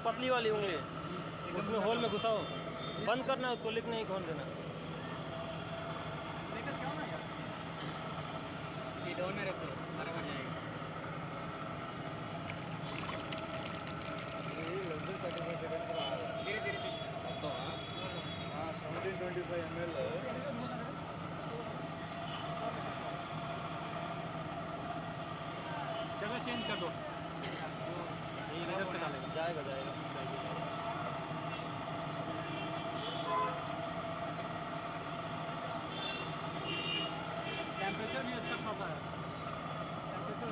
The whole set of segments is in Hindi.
पतली वाली उंगली उसमें होल में घुसाओ, बंद करना है उसको, लीक नहीं खोल देना। लेकर क्या ना यार, ये डाउन में रखो, बराबर जाएगा। लगभग 35 सेकंड का रहा है। धीरे धीरे तो हाँ 1725 ml जगह चेंज कर दो, ये इधर से डालेगा। जाएगा जाएगा। टेम्परेचर भी अच्छा खासा है, टेम्परेचर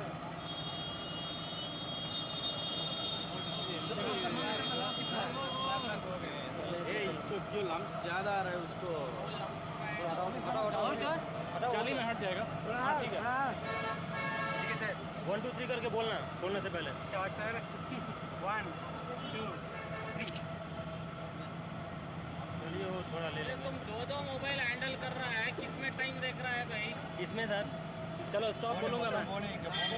इसको क्यों लम्स ज़्यादा आ रहा है उसको, और सर 40 में हट जाएगा। हाँ ठीक है, ठीक है सर। 1 2 3 करके बोलना बोलने से पहले। Start sir. 1 2 3। चलिए वो थोड़ा ले लेंगे। तुम दो मोबाइल हैंडल कर रहा है, किसमें टाइम देख रहा है भाई? इसमें सर चलो स्टॉप बोलूँगा मैं।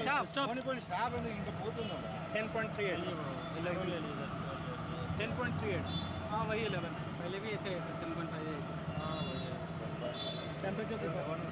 Stop stop. స్టాప్ ఎందుకు ఇంకా పోతుందా 10.38 11 ले लीजिए सर। 10.38 हाँ वही 11, पहले भी ऐसे 10.58 हाँ भैया टेम्परेचर देखो। One.